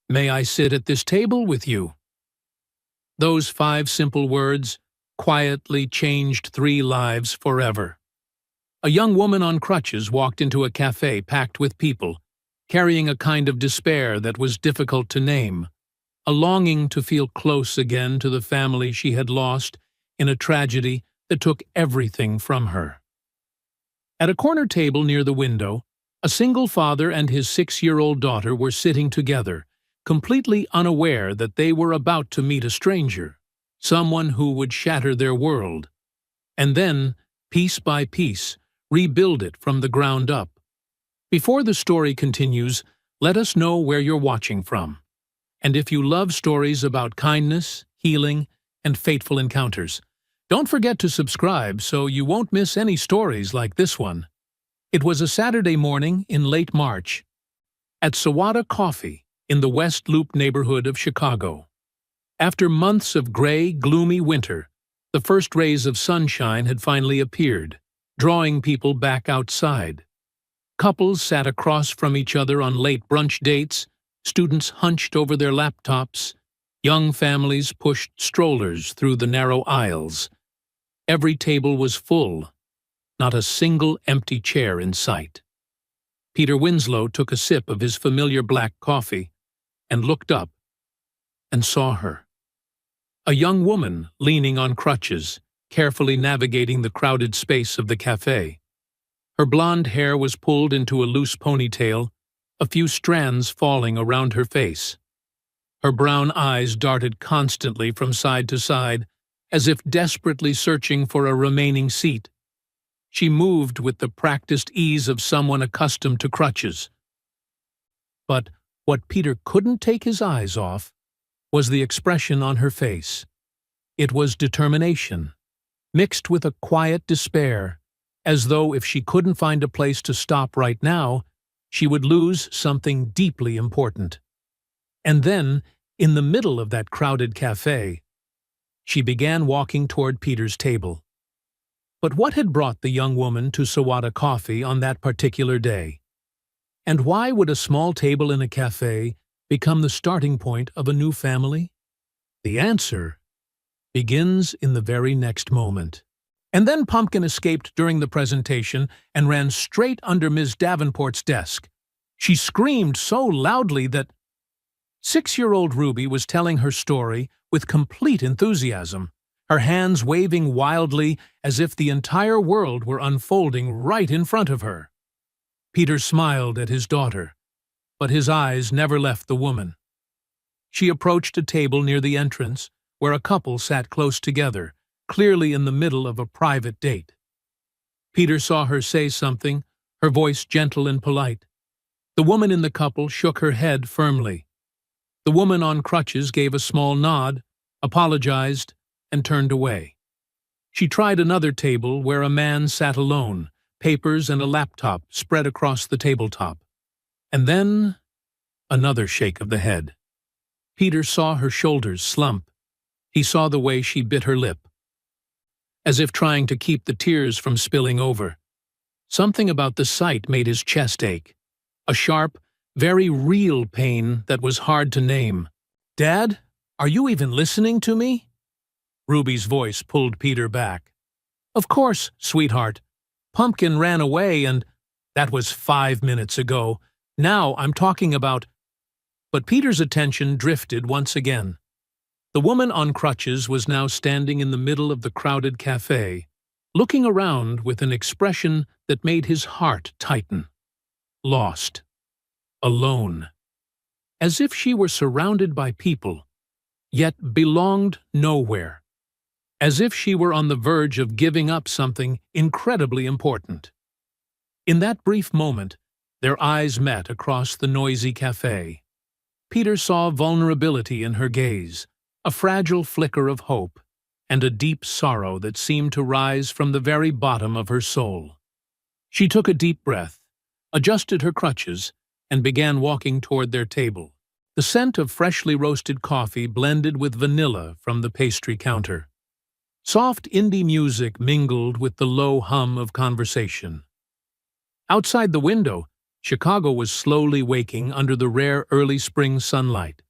May I sit at this table with you? Those 5 simple words quietly changed 3 lives forever. A young woman on crutches walked into a café packed with people, carrying a kind of despair that was difficult to name, a longing to feel close again to the family she had lost in a tragedy that took everything from her. At a corner table near the window, a single father and his 6-year-old daughter were sitting together, completely unaware that they were about to meet a stranger, someone who would shatter their world, and then, piece by piece, rebuild it from the ground up. Before the story continues, let us know where you're watching from. And if you love stories about kindness, healing, and fateful encounters, don't forget to subscribe so you won't miss any stories like this one. It was a Saturday morning in late March at Sawada Coffee in the West Loop neighborhood of Chicago. After months of gray, gloomy winter, the first rays of sunshine had finally appeared, drawing people back outside. Couples sat across from each other on late brunch dates, students hunched over their laptops, young families pushed strollers through the narrow aisles. Every table was full, not a single empty chair in sight. Peter Winslow took a sip of his familiar black coffee and looked up and saw her. A young woman leaning on crutches, carefully navigating the crowded space of the café. Her blonde hair was pulled into a loose ponytail, a few strands falling around her face. Her brown eyes darted constantly from side to side, as if desperately searching for a remaining seat. She moved with the practiced ease of someone accustomed to crutches. But what Peter couldn't take his eyes off was the expression on her face. It was determination, mixed with a quiet despair, as though if she couldn't find a place to stop right now, she would lose something deeply important. And then, in the middle of that crowded café, she began walking toward Peter's table. But what had brought the young woman to Sawada Coffee on that particular day? And why would a small table in a café become the starting point of a new family? The answer begins in the very next moment. And then Pumpkin escaped during the presentation and ran straight under Ms. Davenport's desk. She screamed so loudly that 6-year-old Ruby was telling her story with complete enthusiasm, her hands waving wildly as if the entire world were unfolding right in front of her. Peter smiled at his daughter, but his eyes never left the woman. She approached a table near the entrance where a couple sat close together, clearly in the middle of a private date. Peter saw her say something, her voice gentle and polite. The woman in the couple shook her head firmly. The woman on crutches gave a small nod, apologized, and turned away. She tried another table where a man sat alone, papers and a laptop spread across the tabletop. And then another shake of the head. Peter saw her shoulders slump. He saw the way she bit her lip, as if trying to keep the tears from spilling over. Something about the sight made his chest ache. A sharp, very real pain that was hard to name. "Dad, are you even listening to me?" Ruby's voice pulled Peter back. "Of course, sweetheart. Pumpkin ran away and that was 5 minutes ago. Now I'm talking about—" But Peter's attention drifted once again. The woman on crutches was now standing in the middle of the crowded café, looking around with an expression that made his heart tighten. Lost. Alone. As if she were surrounded by people, yet belonged nowhere. As if she were on the verge of giving up something incredibly important. In that brief moment, their eyes met across the noisy café. Peter saw vulnerability in her gaze, a fragile flicker of hope, and a deep sorrow that seemed to rise from the very bottom of her soul. She took a deep breath, adjusted her crutches, and began walking toward their table. The scent of freshly roasted coffee blended with vanilla from the pastry counter. Soft indie music mingled with the low hum of conversation. Outside the window, Chicago was slowly waking under the rare early spring sunlight.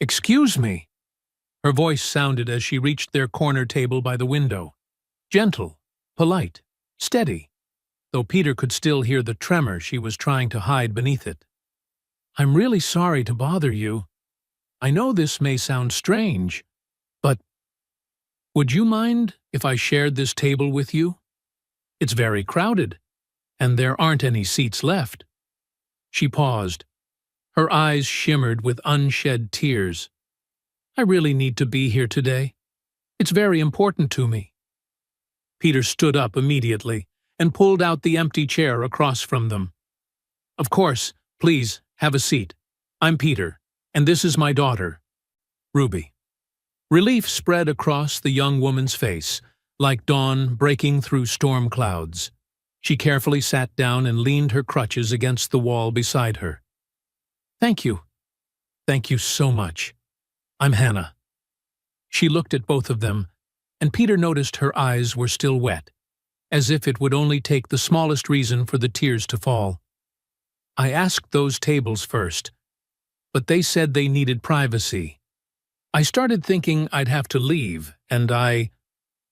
"Excuse me." Her voice sounded as she reached their corner table by the window. Gentle, polite, steady, though Peter could still hear the tremor she was trying to hide beneath it. "I'm really sorry to bother you. I know this may sound strange, but would you mind if I shared this table with you? It's very crowded, and there aren't any seats left." She paused. Her eyes shimmered with unshed tears. "I really need to be here today. It's very important to me." Peter stood up immediately and pulled out the empty chair across from them. "Of course, please, have a seat. I'm Peter, and this is my daughter, Ruby." Relief spread across the young woman's face, like dawn breaking through storm clouds. She carefully sat down and leaned her crutches against the wall beside her. "Thank you. Thank you so much. I'm Hannah." She looked at both of them, and Peter noticed her eyes were still wet, as if it would only take the smallest reason for the tears to fall. "I asked those tables first, but they said they needed privacy. I started thinking I'd have to leave, and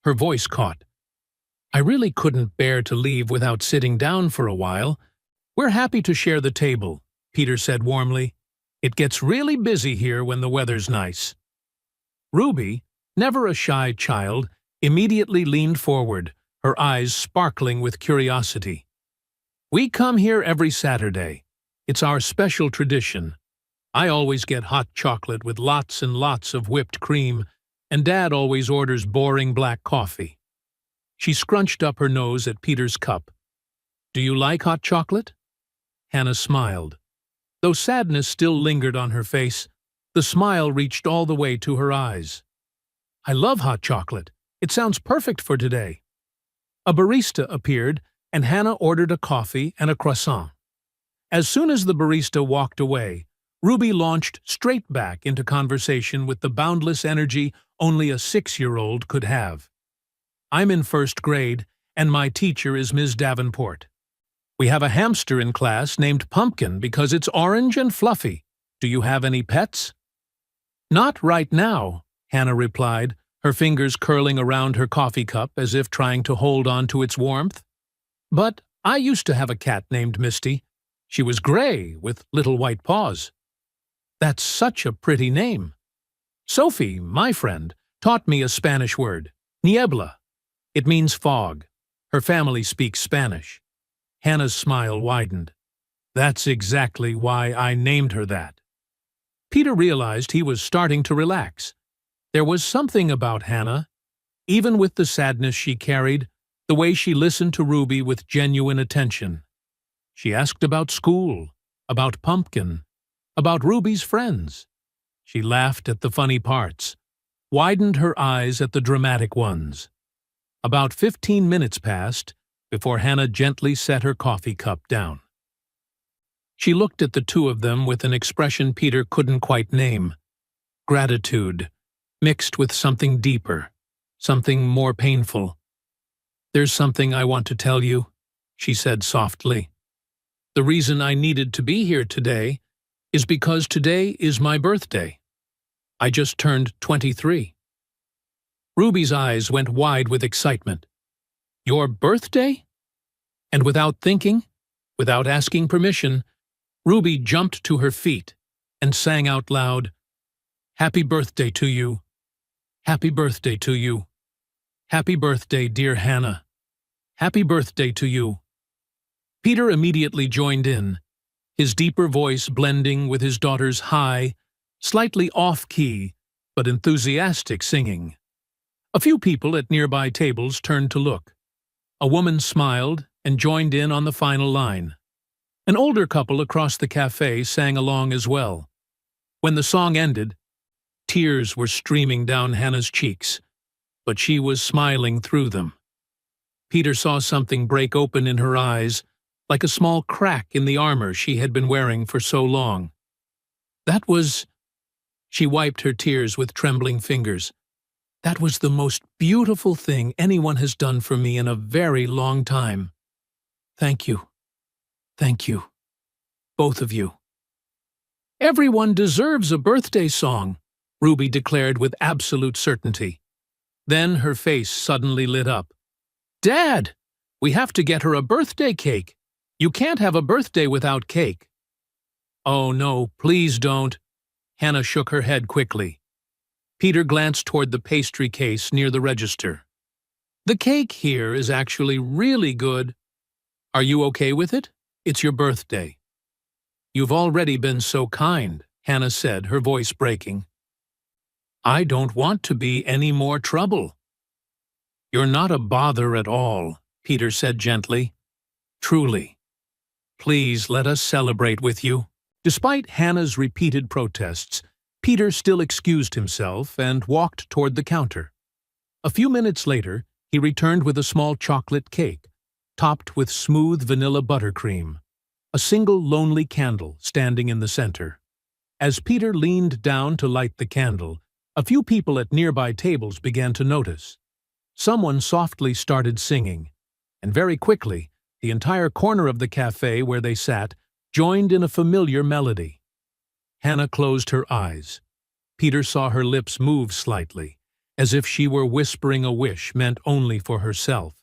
Her voice caught. "I really couldn't bear to leave without sitting down for a while. We're happy to share the table," Peter said warmly. "It gets really busy here when the weather's nice." Ruby, never a shy child, immediately leaned forward, her eyes sparkling with curiosity. "We come here every Saturday. It's our special tradition. I always get hot chocolate with lots and lots of whipped cream, and Dad always orders boring black coffee." She scrunched up her nose at Peter's cup. "Do you like hot chocolate?" Hannah smiled. Though sadness still lingered on her face, the smile reached all the way to her eyes. "I love hot chocolate. It sounds perfect for today." A barista appeared, and Hannah ordered a coffee and a croissant. As soon as the barista walked away, Ruby launched straight back into conversation with the boundless energy only a 6-year-old could have. "I'm in 1st grade, and my teacher is Ms. Davenport. We have a hamster in class named Pumpkin because it's orange and fluffy. Do you have any pets?" "Not right now," Hannah replied, her fingers curling around her coffee cup as if trying to hold on to its warmth. "But I used to have a cat named Misty. She was gray with little white paws." "That's such a pretty name." "Sophie, my friend, taught me a Spanish word, niebla. It means fog. Her family speaks Spanish." Hannah's smile widened. "That's exactly why I named her that." Peter realized he was starting to relax. There was something about Hannah, even with the sadness she carried, the way she listened to Ruby with genuine attention. She asked about school, about Pumpkin, about Ruby's friends. She laughed at the funny parts, widened her eyes at the dramatic ones. About 15 minutes passed before Hannah gently set her coffee cup down. She looked at the two of them with an expression Peter couldn't quite name. Gratitude, mixed with something deeper, something more painful. "There's something I want to tell you," she said softly. "The reason I needed to be here today is because today is my birthday. I just turned 23. Ruby's eyes went wide with excitement. "Your birthday?" And without thinking, without asking permission, Ruby jumped to her feet and sang out loud, "Happy birthday to you. Happy birthday to you. Happy birthday, dear Hannah. Happy birthday to you." Peter immediately joined in, his deeper voice blending with his daughter's high, slightly off-key, but enthusiastic singing. A few people at nearby tables turned to look. A woman smiled and joined in on the final line. An older couple across the café sang along as well. When the song ended, tears were streaming down Hannah's cheeks, but she was smiling through them. Peter saw something break open in her eyes, like a small crack in the armor she had been wearing for so long. "That was—" She wiped her tears with trembling fingers. "That was the most beautiful thing anyone has done for me in a very long time. Thank you. Thank you." both of you." "Everyone deserves a birthday song," Ruby declared with absolute certainty. Then her face suddenly lit up. "Dad, we have to get her a birthday cake. You can't have a birthday without cake." "Oh no, please don't." Hannah shook her head quickly. Peter glanced toward the pastry case near the register. "The cake here is actually really good. Are you okay with it? It's your birthday." "You've already been so kind," Hannah said, her voice breaking. "I don't want to be any more trouble." "You're not a bother at all," Peter said gently. "Truly. Please let us celebrate with you." Despite Hannah's repeated protests, Peter still excused himself and walked toward the counter. A few minutes later, he returned with a small chocolate cake, topped with smooth vanilla buttercream, a single lonely candle standing in the center. As Peter leaned down to light the candle, a few people at nearby tables began to notice. Someone softly started singing, and very quickly, the entire corner of the café where they sat joined in a familiar melody. Hannah closed her eyes. Peter saw her lips move slightly, as if she were whispering a wish meant only for herself.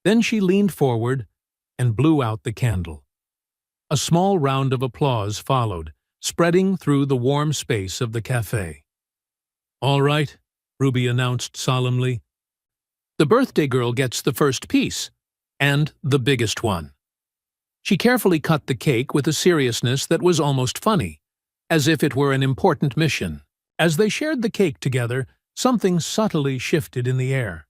Then she leaned forward and blew out the candle. A small round of applause followed, spreading through the warm space of the café. "All right," Ruby announced solemnly. "The birthday girl gets the first piece, and the biggest one." She carefully cut the cake with a seriousness that was almost funny, as if it were an important mission. As they shared the cake together, something subtly shifted in the air.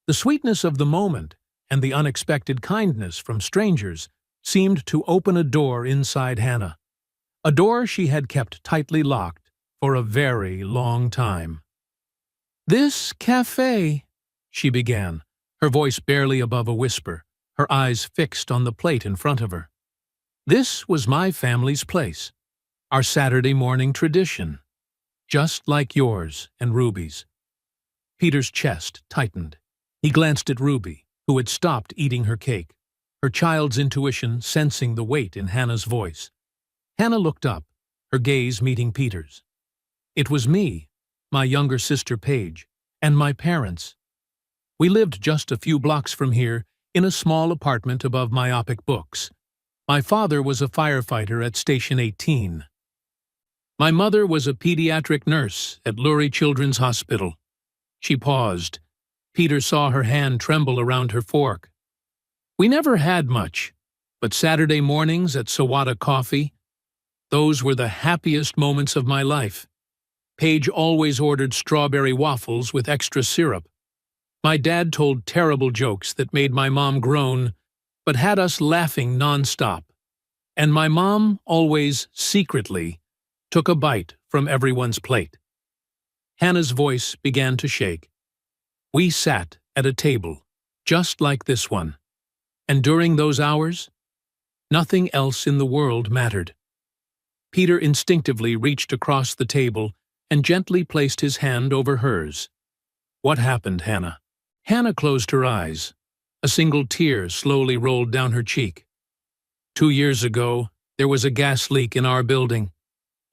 The sweetness of the moment and the unexpected kindness from strangers seemed to open a door inside Hannah, a door she had kept tightly locked for a very long time. "This café," she began, her voice barely above a whisper, her eyes fixed on the plate in front of her. "This was my family's place, our Saturday morning tradition, just like yours and Ruby's." Peter's chest tightened. He glanced at Ruby, who had stopped eating her cake, her child's intuition sensing the weight in Hannah's voice. Hannah looked up, her gaze meeting Peter's. "It was me, my younger sister Paige, and my parents. We lived just a few blocks from here, in a small apartment above Myopic Books. My father was a firefighter at Station 18. My mother was a pediatric nurse at Lurie Children's Hospital." She paused. Peter saw her hand tremble around her fork. "We never had much, but Saturday mornings at Sawada Coffee, those were the happiest moments of my life. Paige always ordered strawberry waffles with extra syrup. My dad told terrible jokes that made my mom groan, but had us laughing nonstop. And my mom always, secretly, took a bite from everyone's plate." Hannah's voice began to shake. "We sat at a table, just like this one. And during those hours, nothing else in the world mattered." Peter instinctively reached across the table and gently placed his hand over hers. "What happened, Hannah?" Hannah closed her eyes. A single tear slowly rolled down her cheek. 2 years ago, there was a gas leak in our building.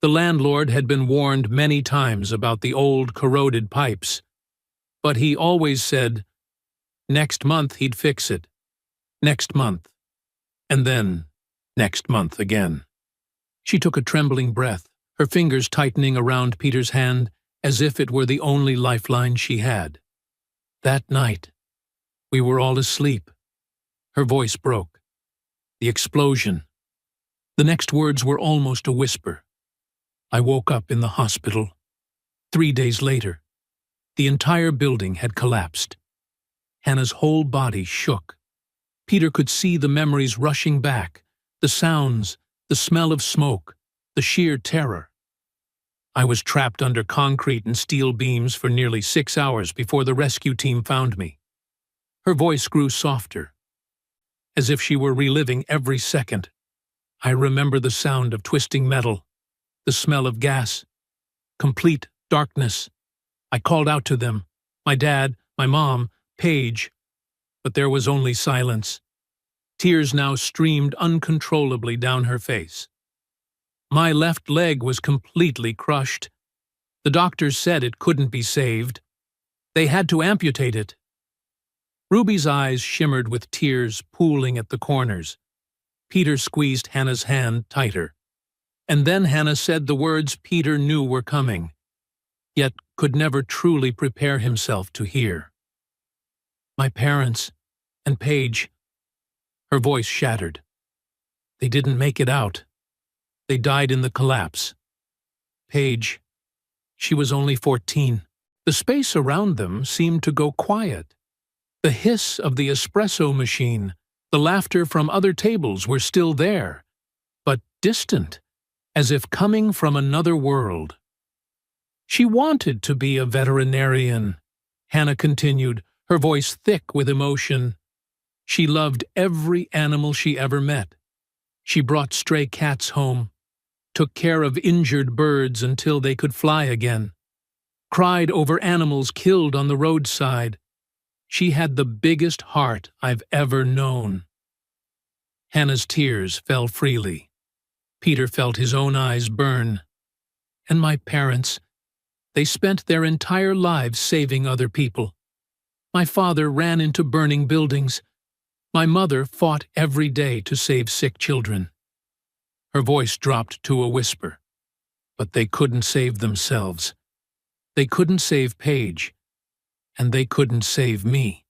The landlord had been warned many times about the old corroded pipes, but he always said, next month he'd fix it. Next month. And then, next month again. She took a trembling breath, her fingers tightening around Peter's hand as if it were the only lifeline she had. That night, we were all asleep. Her voice broke. The explosion. The next words were almost a whisper. I woke up in the hospital. 3 days later, the entire building had collapsed. Hannah's whole body shook. Peter could see the memories rushing back, the sounds, the smell of smoke, the sheer terror. I was trapped under concrete and steel beams for nearly 6 hours before the rescue team found me. Her voice grew softer, as if she were reliving every second. I remember the sound of twisting metal, the smell of gas, complete darkness. I called out to them, my dad, my mom, Paige, but there was only silence. Tears now streamed uncontrollably down her face. My left leg was completely crushed. The doctors said it couldn't be saved. They had to amputate it. Ruby's eyes shimmered with tears pooling at the corners. Peter squeezed Hannah's hand tighter. And then Hannah said the words Peter knew were coming, yet could never truly prepare himself to hear. My parents and Paige. Her voice shattered. They didn't make it out. They died in the collapse. Paige, she was only 14. The space around them seemed to go quiet. The hiss of the espresso machine, the laughter from other tables were still there, but distant, as if coming from another world. She wanted to be a veterinarian, Hannah continued, her voice thick with emotion. She loved every animal she ever met. She brought stray cats home, took care of injured birds until they could fly again, cried over animals killed on the roadside. She had the biggest heart I've ever known. Hannah's tears fell freely. Peter felt his own eyes burn. And my parents, they spent their entire lives saving other people. My father ran into burning buildings. My mother fought every day to save sick children. Her voice dropped to a whisper. But they couldn't save themselves. They couldn't save Paige. And they couldn't save me.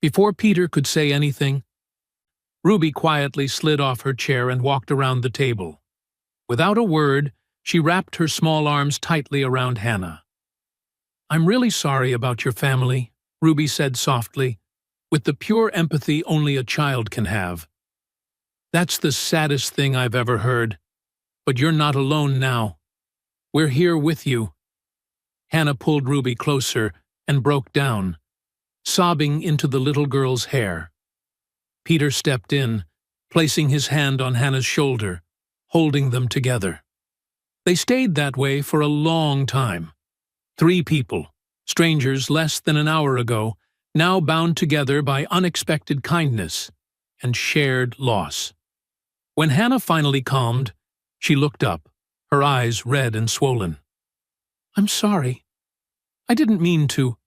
Before Peter could say anything, Ruby quietly slid off her chair and walked around the table. Without a word, she wrapped her small arms tightly around Hannah. I'm really sorry about your family, Ruby said softly, with the pure empathy only a child can have. That's the saddest thing I've ever heard. But you're not alone now. We're here with you. Hannah pulled Ruby closer and broke down, sobbing into the little girl's hair. Peter stepped in, placing his hand on Hannah's shoulder, holding them together. They stayed that way for a long time. 3 people, strangers less than an hour ago, now bound together by unexpected kindness and shared loss. When Hannah finally calmed, she looked up, her eyes red and swollen. I'm sorry. I didn't mean to.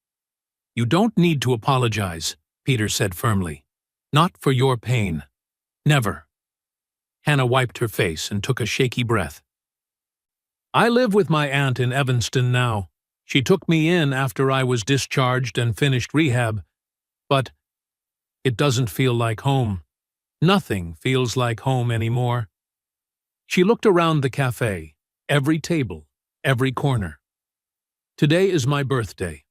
You don't need to apologize, Peter said firmly. Not for your pain. Never. Hannah wiped her face and took a shaky breath. I live with my aunt in Evanston now. She took me in after I was discharged and finished rehab. But it doesn't feel like home. Nothing feels like home anymore. She looked around the cafe, every table, every corner. Today is my birthday.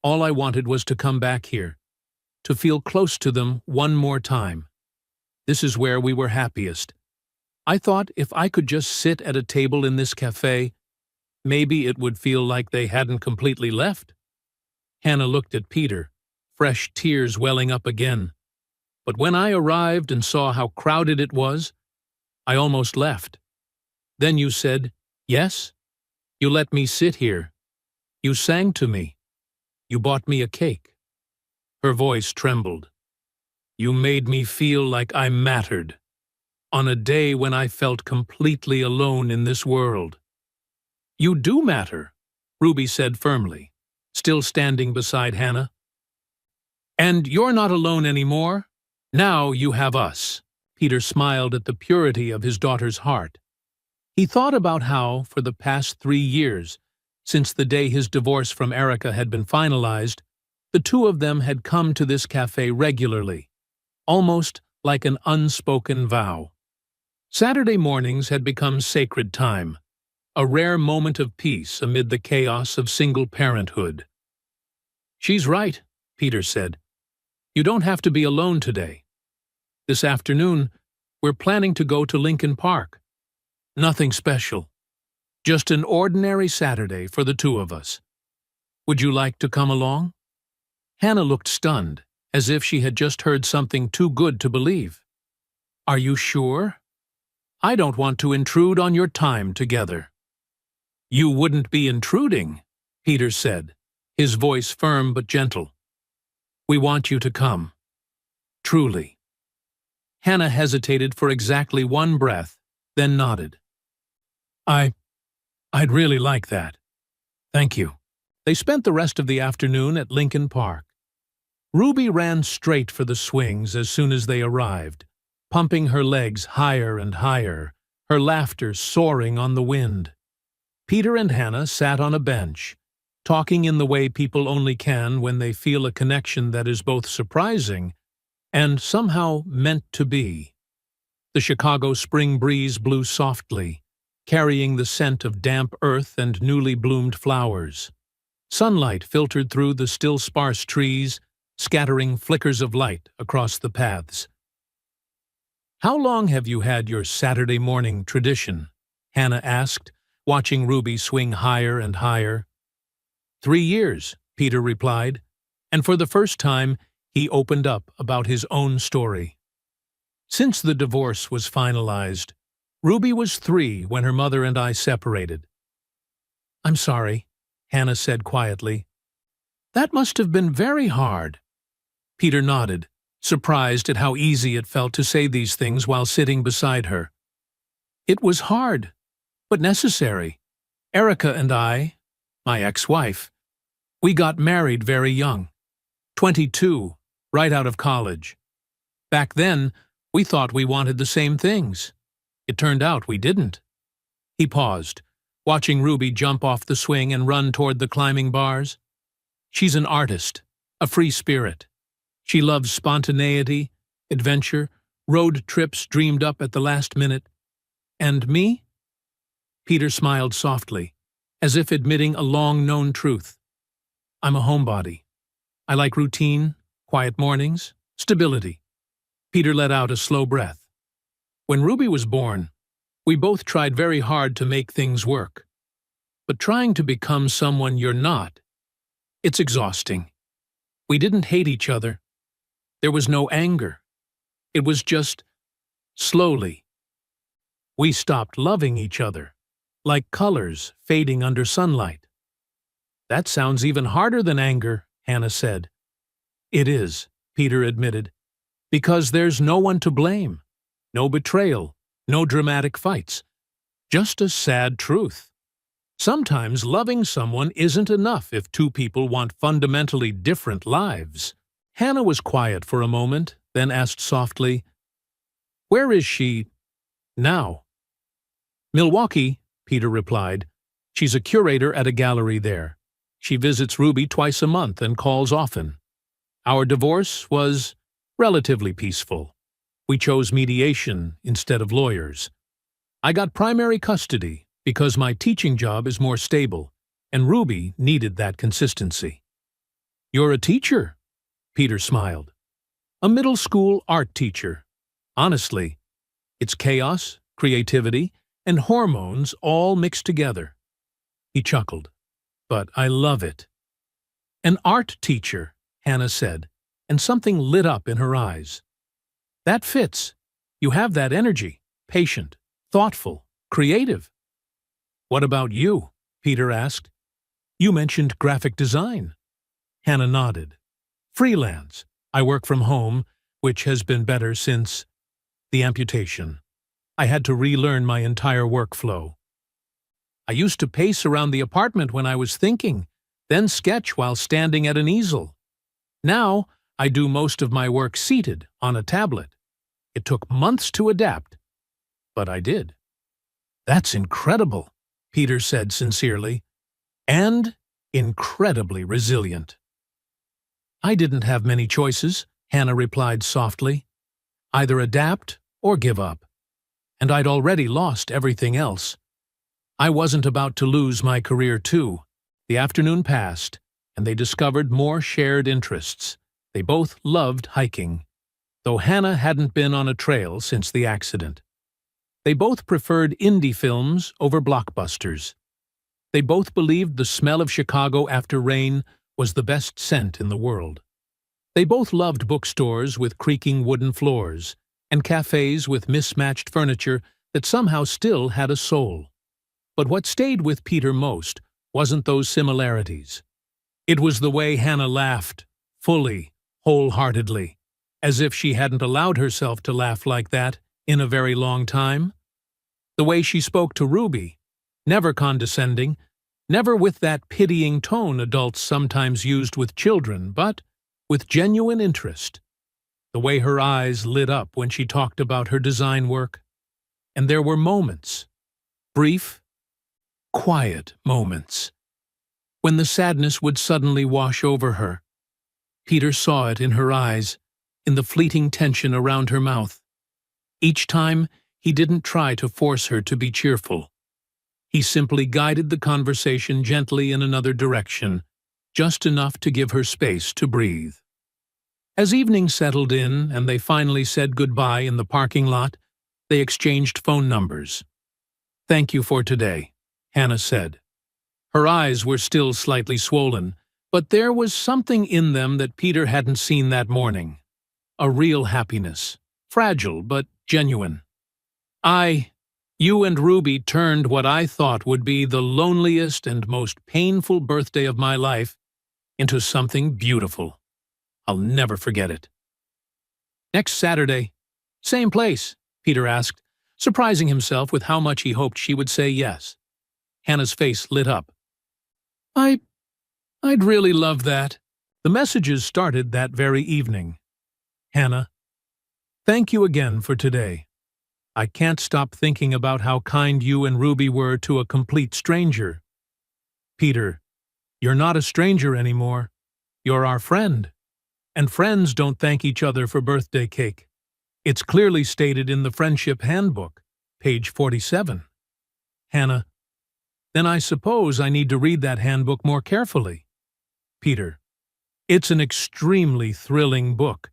All I wanted was to come back here, to feel close to them one more time. This is where we were happiest. I thought if I could just sit at a table in this cafe, maybe it would feel like they hadn't completely left. Hannah looked at Peter, fresh tears welling up again. But when I arrived and saw how crowded it was, I almost left. Then you said, yes? You let me sit here. You sang to me. You bought me a cake. Her voice trembled. You made me feel like I mattered, on a day when I felt completely alone in this world. You do matter, Ruby said firmly, still standing beside Hannah. And you're not alone anymore. Now you have us. Peter smiled at the purity of his daughter's heart. He thought about how, for the past 3 years, since the day his divorce from Erica had been finalized, the two of them had come to this cafe regularly, almost like an unspoken vow. Saturday mornings had become sacred time, a rare moment of peace amid the chaos of single parenthood. She's right, Peter said. You don't have to be alone today. This afternoon, we're planning to go to Lincoln Park. Nothing special. Just an ordinary Saturday for the two of us. Would you like to come along? Hannah looked stunned, as if she had just heard something too good to believe. Are you sure? I don't want to intrude on your time together. You wouldn't be intruding, Peter said, his voice firm but gentle. We want you to come. Truly. Hannah hesitated for exactly one breath, then nodded. I, I'd really like that. Thank you. They spent the rest of the afternoon at Lincoln Park. Ruby ran straight for the swings as soon as they arrived, pumping her legs higher and higher, her laughter soaring on the wind. Peter and Hannah sat on a bench, talking in the way people only can when they feel a connection that is both surprising and somehow meant to be. The Chicago spring breeze blew softly, carrying the scent of damp earth and newly bloomed flowers. Sunlight filtered through the still sparse trees, scattering flickers of light across the paths. "How long have you had your Saturday morning tradition?" Hannah asked, watching Ruby swing higher and higher. 3 years, Peter replied, and for the first time he opened up about his own story. Since the divorce was finalized, Ruby was 3 when her mother and I separated. "I'm sorry," Hannah said quietly. "That must have been very hard." Peter nodded, surprised at how easy it felt to say these things while sitting beside her. "It was hard, but necessary. Erica and I, my ex-wife, we got married very young, 22, right out of college. Back then, we thought we wanted the same things. It turned out we didn't." He paused, watching Ruby jump off the swing and run toward the climbing bars. "She's an artist, a free spirit. She loves spontaneity, adventure, road trips dreamed up at the last minute. And me?" Peter smiled softly, as if admitting a long-known truth. "I'm a homebody. I like routine, quiet mornings, stability." Peter let out a slow breath. "When Ruby was born, we both tried very hard to make things work. But trying to become someone you're not, it's exhausting. We didn't hate each other. There was no anger. It was just slowly. We stopped loving each other, like colors fading under sunlight." "That sounds even harder than anger," Hannah said. "It is," Peter admitted, "because there's no one to blame. No betrayal, no dramatic fights. Just a sad truth. Sometimes loving someone isn't enough if 2 people want fundamentally different lives." Hannah was quiet for a moment, then asked softly, "Where is she now?" "Milwaukee," Peter replied. "She's a curator at a gallery there. She visits Ruby twice a month and calls often. Our divorce was relatively peaceful. We chose mediation instead of lawyers. I got primary custody because my teaching job is more stable, and Ruby needed that consistency." "You're a teacher?" Peter smiled. "A middle school art teacher. Honestly, it's chaos, creativity, and hormones all mixed together." He chuckled. "But I love it." "An art teacher," Hannah said, and something lit up in her eyes. "That fits. You have that energy, patient, thoughtful, creative." "What about you?" Peter asked. "You mentioned graphic design." Hannah nodded. "Freelance. I work from home, which has been better since the amputation. I had to relearn my entire workflow. I used to pace around the apartment when I was thinking, then sketch while standing at an easel. Now, I do most of my work seated on a tablet. It took months to adapt, but I did." "That's incredible," Peter said sincerely, "and incredibly resilient." "I didn't have many choices," Hannah replied softly. "Either adapt or give up. And I'd already lost everything else. I wasn't about to lose my career too." The afternoon passed, and they discovered more shared interests. They both loved hiking, though Hannah hadn't been on a trail since the accident. They both preferred indie films over blockbusters. They both believed the smell of Chicago after rain was the best scent in the world. They both loved bookstores with creaking wooden floors, and cafes with mismatched furniture that somehow still had a soul. But what stayed with Peter most wasn't those similarities. It was the way Hannah laughed, fully, wholeheartedly, as if she hadn't allowed herself to laugh like that in a very long time. The way she spoke to Ruby, Never condescending, never with that pitying tone adults sometimes used with children, but with genuine interest. The way her eyes lit up when she talked about her design work. And there were moments, brief, quiet moments, when the sadness would suddenly wash over her. Peter saw it in her eyes, in the fleeting tension around her mouth. Each time, he didn't try to force her to be cheerful. He simply guided the conversation gently in another direction, just enough to give her space to breathe. As evening settled in and they finally said goodbye in the parking lot, they exchanged phone numbers. "Thank you for today," Hannah said. Her eyes were still slightly swollen, but there was something in them that Peter hadn't seen that morning. A real happiness, fragile but genuine. You and Ruby turned what I thought would be the loneliest and most painful birthday of my life into something beautiful. I'll never forget it." "Next Saturday, same place?" Peter asked, surprising himself with how much he hoped she would say yes. Hannah's face lit up. I'd really love that." The messages started that very evening. "Hannah, thank you again for today. I can't stop thinking about how kind you and Ruby were to a complete stranger. Peter, you're not a stranger anymore. You're our friend. And friends don't thank each other for birthday cake. It's clearly stated in the Friendship Handbook, page 47. Hannah, then I suppose I need to read that handbook more carefully. Peter, it's an extremely thrilling book,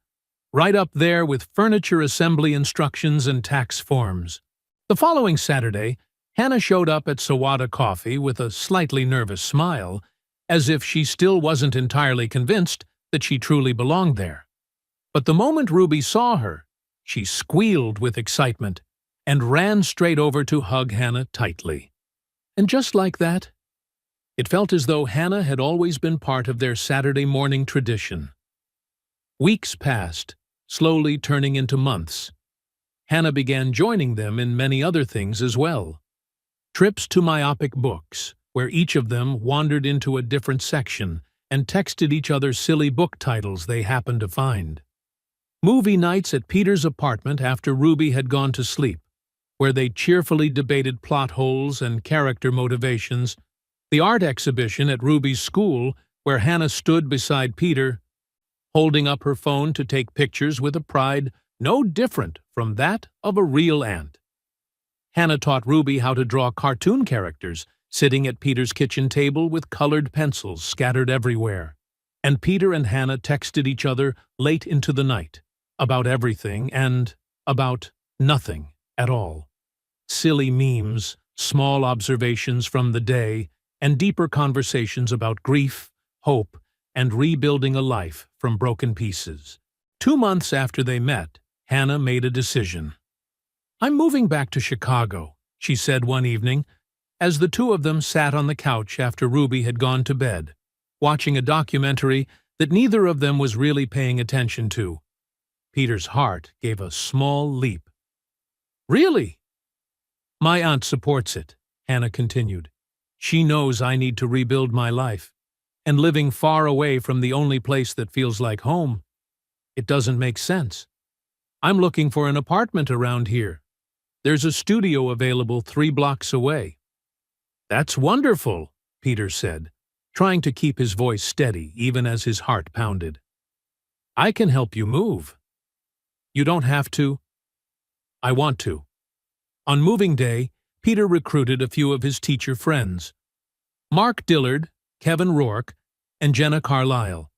right up there with furniture assembly instructions and tax forms. The following Saturday, Hannah showed up at Sawada Coffee with a slightly nervous smile, as if she still wasn't entirely convinced that she truly belonged there. But the moment Ruby saw her, she squealed with excitement and ran straight over to hug Hannah tightly. And just like that, it felt as though Hannah had always been part of their Saturday morning tradition. Weeks passed, slowly turning into months. Hannah began joining them in many other things as well. Trips to myopic books, where each of them wandered into a different section and texted each other silly book titles they happened to find. Movie nights at Peter's apartment after Ruby had gone to sleep, where they cheerfully debated plot holes and character motivations. The art exhibition at Ruby's school, where Hannah stood beside Peter, holding up her phone to take pictures with a pride no different from that of a real aunt. Hannah taught Ruby how to draw cartoon characters, sitting at Peter's kitchen table with colored pencils scattered everywhere. And Peter and Hannah texted each other late into the night, about everything and about nothing at all. Silly memes, small observations from the day, and deeper conversations about grief, hope, and rebuilding a life from broken pieces. 2 months after they met, Hannah made a decision. "I'm moving back to Chicago," she said one evening, as the two of them sat on the couch after Ruby had gone to bed, watching a documentary that neither of them was really paying attention to. Peter's heart gave a small leap. "Really?" "My aunt supports it," Hannah continued. "She knows I need to rebuild my life, and living far away from the only place that feels like home, it doesn't make sense. I'm looking for an apartment around here. There's a studio available 3 blocks away." "That's wonderful," Peter said, trying to keep his voice steady even as his heart pounded. "I can help you move." "You don't have to." "I want to." On moving day, Peter recruited a few of his teacher friends. Mark Dillard, Kevin Rourke, and Jenna Carlisle.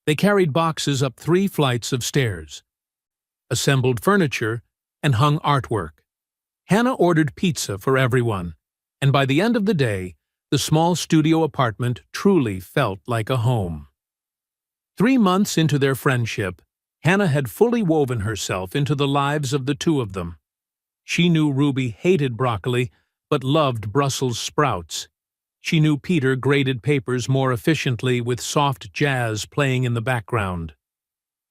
They carried boxes up 3 flights of stairs, assembled furniture, and hung artwork. Hannah ordered pizza for everyone, and by the end of the day, the small studio apartment truly felt like a home. 3 months into their friendship, Hannah had fully woven herself into the lives of the two of them. She knew Ruby hated broccoli, but loved Brussels sprouts. She knew Peter graded papers more efficiently with soft jazz playing in the background.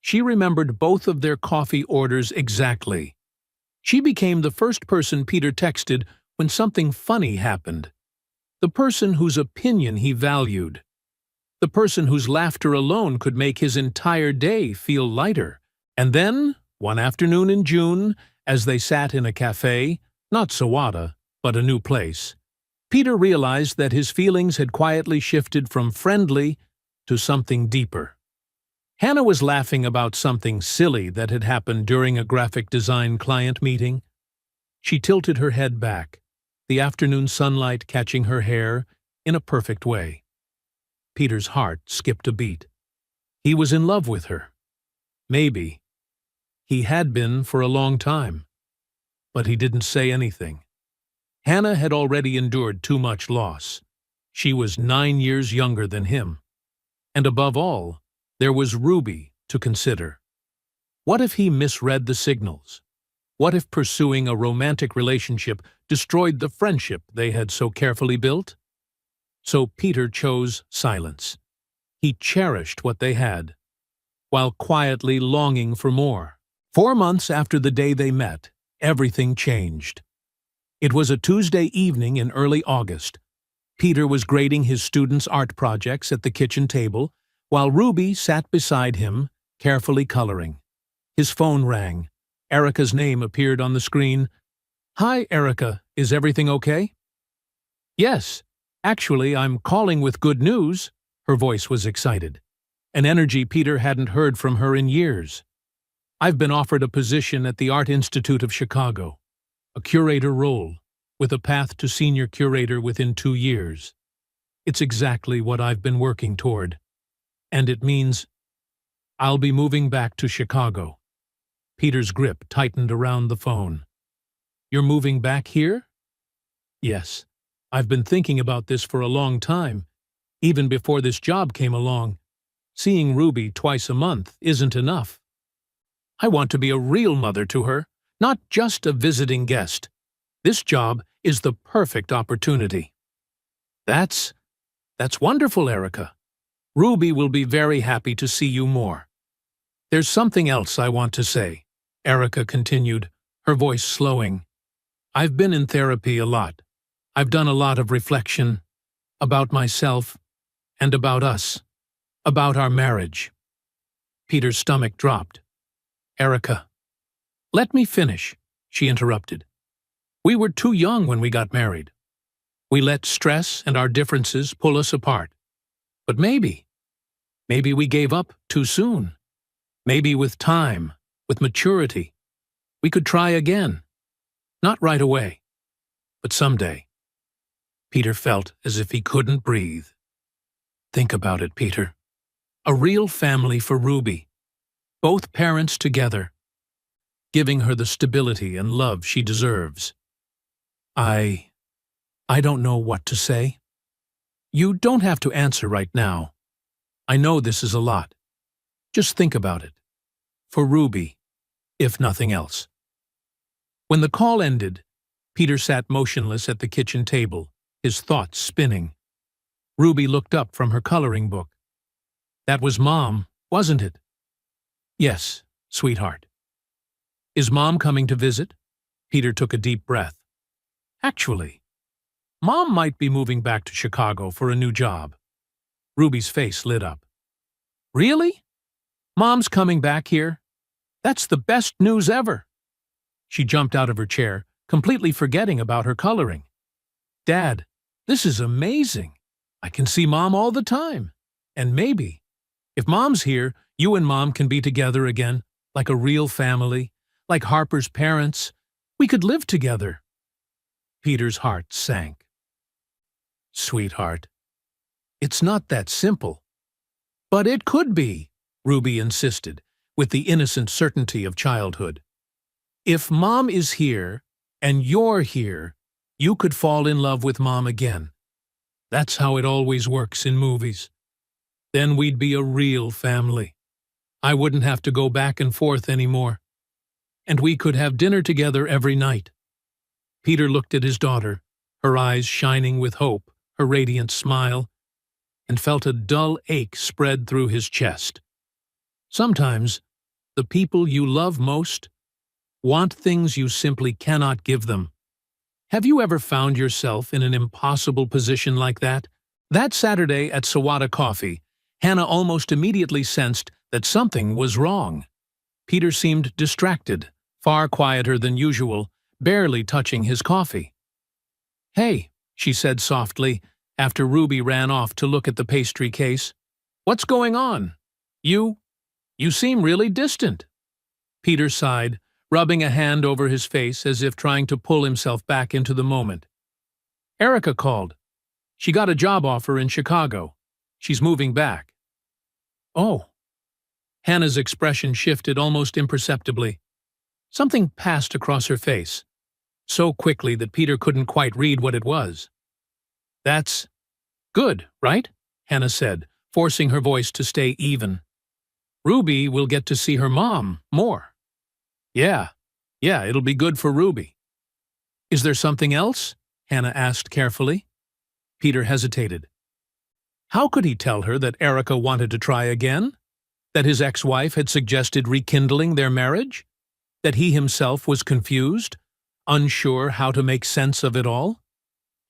She remembered both of their coffee orders exactly. She became the first person Peter texted when something funny happened, the person whose opinion he valued, the person whose laughter alone could make his entire day feel lighter. And then, one afternoon in June, as they sat in a café, not Sawada, but a new place, Peter realized that his feelings had quietly shifted from friendly to something deeper. Hannah was laughing about something silly that had happened during a graphic design client meeting. She tilted her head back, the afternoon sunlight catching her hair in a perfect way. Peter's heart skipped a beat. He was in love with her. Maybe. He had been for a long time. But he didn't say anything. Hannah had already endured too much loss. She was 9 years younger than him. And above all, there was Ruby to consider. What if he misread the signals? What if pursuing a romantic relationship destroyed the friendship they had so carefully built? So Peter chose silence. He cherished what they had, while quietly longing for more. 4 months after the day they met, everything changed. It was a Tuesday evening in early August. Peter was grading his students' art projects at the kitchen table, while Ruby sat beside him, carefully coloring. His phone rang. Erica's name appeared on the screen. "Hi, Erica. Is everything okay?" "Yes. Actually, I'm calling with good news." Her voice was excited, an energy Peter hadn't heard from her in years. "I've been offered a position at the Art Institute of Chicago, a curator role, with a path to senior curator within 2 years. It's exactly what I've been working toward. And it means I'll be moving back to Chicago." Peter's grip tightened around the phone. "You're moving back here?" "Yes. I've been thinking about this for a long time, even before this job came along. Seeing Ruby twice a month isn't enough. I want to be a real mother to her, not just a visiting guest. This job is the perfect opportunity." That's wonderful, Erica. Ruby will be very happy to see you more. "There's something else I want to say," Erica continued, her voice slowing. "I've been in therapy a lot. I've done a lot of reflection about myself and about us, about our marriage." Peter's stomach dropped. "Erica, let me finish," she interrupted. "We were too young when we got married. We let stress and our differences pull us apart. But maybe we gave up too soon. Maybe with time, with maturity, we could try again. Not right away, but someday." Peter felt as if he couldn't breathe. Think about it, Peter. A real family for Ruby. Both parents together, giving her the stability and love she deserves. I don't know what to say. You don't have to answer right now. I know this is a lot. Just think about it. For Ruby, if nothing else. When the call ended, Peter sat motionless at the kitchen table, his thoughts spinning. Ruby looked up from her coloring book. "That was Mom, wasn't it?" "Yes, sweetheart." "Is Mom coming to visit?" Peter took a deep breath. "Actually, Mom might be moving back to Chicago for a new job." Ruby's face lit up. "Really? Mom's coming back here? That's the best news ever." She jumped out of her chair, completely forgetting about her coloring. "Dad, this is amazing. I can see Mom all the time. And maybe, if Mom's here, you and Mom can be together again, like a real family, like Harper's parents. We could live together." Peter's heart sank. "Sweetheart, it's not that simple." "But it could be," Ruby insisted, with the innocent certainty of childhood. "If Mom is here, and you're here, you could fall in love with Mom again. That's how it always works in movies. Then we'd be a real family. I wouldn't have to go back and forth anymore. And we could have dinner together every night." Peter looked at his daughter, her eyes shining with hope, her radiant smile, and felt a dull ache spread through his chest. Sometimes, the people you love most want things you simply cannot give them. Have you ever found yourself in an impossible position like that? That Saturday at Sawada Coffee, Hannah almost immediately sensed that something was wrong. Peter seemed distracted, far quieter than usual, barely touching his coffee. "Hey," she said softly, after Ruby ran off to look at the pastry case. "What's going on? You seem really distant." Peter sighed, rubbing a hand over his face as if trying to pull himself back into the moment. "Erica called. She got a job offer in Chicago. She's moving back." "Oh." Hannah's expression shifted almost imperceptibly. Something passed across her face, so quickly that Peter couldn't quite read what it was. "That's good, right?" Hannah said, forcing her voice to stay even. "Ruby will get to see her mom more." Yeah, it'll be good for Ruby." "Is there something else?" Hannah asked carefully. Peter hesitated. How could he tell her that Erica wanted to try again? That his ex-wife had suggested rekindling their marriage? That he himself was confused, unsure how to make sense of it all?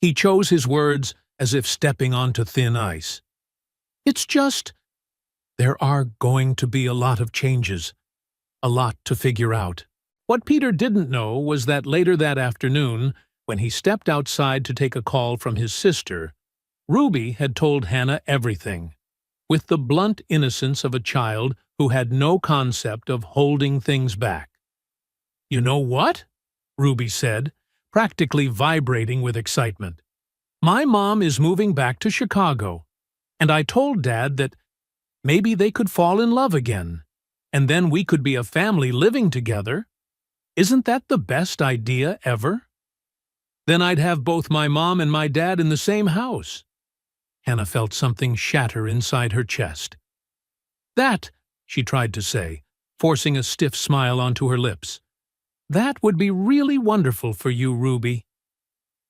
He chose his words as if stepping onto thin ice. "It's just, there are going to be a lot of changes, a lot to figure out." What Peter didn't know was that later that afternoon, when he stepped outside to take a call from his sister, Ruby had told Hannah everything, with the blunt innocence of a child who had no concept of holding things back. "You know what?" Ruby said, practically vibrating with excitement. "My mom is moving back to Chicago, and I told Dad that maybe they could fall in love again, and then we could be a family living together. Isn't that the best idea ever? Then I'd have both my mom and my dad in the same house." Hannah felt something shatter inside her chest. "That," she tried to say, forcing a stiff smile onto her lips, "that would be really wonderful for you, Ruby."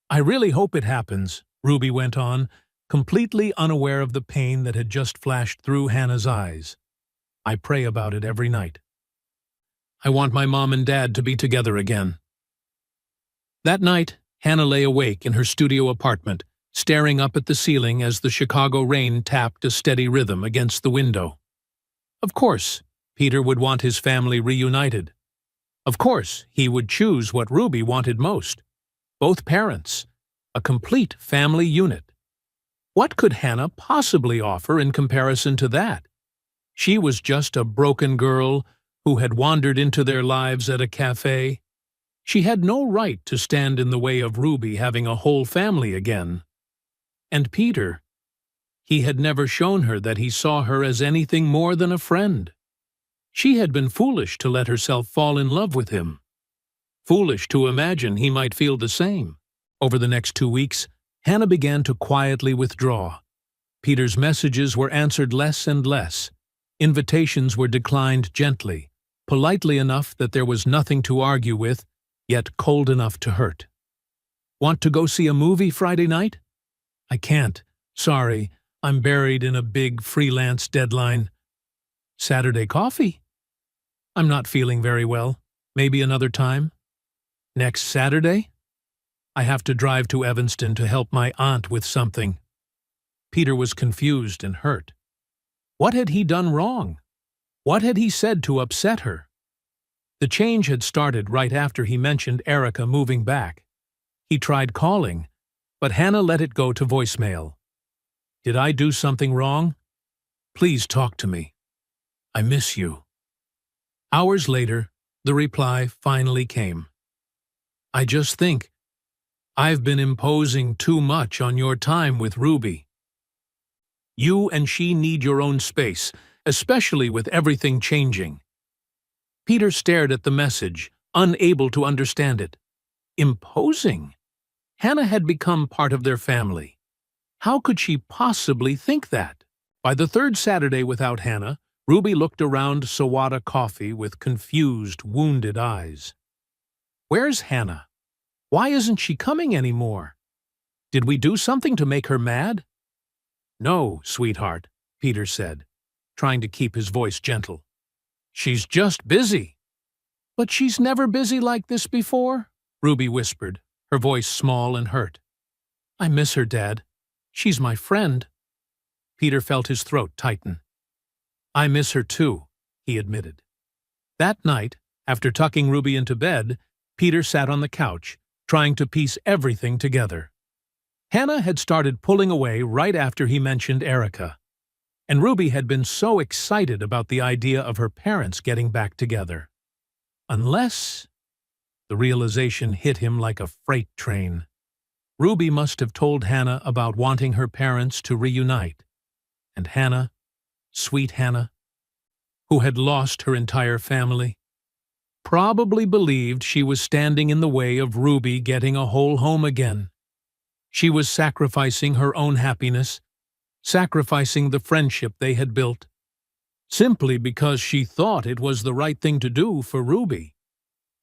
"I really hope it happens," Ruby went on, completely unaware of the pain that had just flashed through Hannah's eyes. "I pray about it every night. I want my mom and dad to be together again." That night, Hannah lay awake in her studio apartment, staring up at the ceiling as the Chicago rain tapped a steady rhythm against the window. Of course, Peter would want his family reunited. Of course, he would choose what Ruby wanted most. Both parents. A complete family unit. What could Hannah possibly offer in comparison to that? She was just a broken girl who had wandered into their lives at a café. She had no right to stand in the way of Ruby having a whole family again. And Peter, he had never shown her that he saw her as anything more than a friend. She had been foolish to let herself fall in love with him. Foolish to imagine he might feel the same. Over the next 2 weeks, Hannah began to quietly withdraw. Peter's messages were answered less and less. Invitations were declined gently, politely enough that there was nothing to argue with, yet cold enough to hurt. "Want to go see a movie Friday night?" "I can't. Sorry, I'm buried in a big freelance deadline." "Saturday coffee?" "I'm not feeling very well. Maybe another time." "Next Saturday?" "I have to drive to Evanston to help my aunt with something." Peter was confused and hurt. What had he done wrong? What had he said to upset her? The change had started right after he mentioned Erica moving back. He tried calling, but Hannah let it go to voicemail. "Did I do something wrong? Please talk to me. I miss you." Hours later, the reply finally came. "I just think I've been imposing too much on your time with Ruby. You and she need your own space, especially with everything changing." Peter stared at the message, unable to understand it. Imposing? Hannah had become part of their family. How could she possibly think that? By the third Saturday without Hannah, Ruby looked around Sawada Coffee with confused, wounded eyes. "Where's Hannah? Why isn't she coming anymore? Did we do something to make her mad?" "No, sweetheart," Peter said, trying to keep his voice gentle. "She's just busy." "But she's never busy like this before," Ruby whispered. her voice small and hurt. "I miss her, Dad. She's my friend." Peter felt his throat tighten. "I miss her too," he admitted. That night, after tucking Ruby into bed, Peter sat on the couch, trying to piece everything together. Hannah had started pulling away right after he mentioned Erica, and Ruby had been so excited about the idea of her parents getting back together. Unless... The realization hit him like a freight train. Ruby must have told Hannah about wanting her parents to reunite. And Hannah, sweet Hannah, who had lost her entire family, probably believed she was standing in the way of Ruby getting a whole home again. She was sacrificing her own happiness, sacrificing the friendship they had built, simply because she thought it was the right thing to do for Ruby.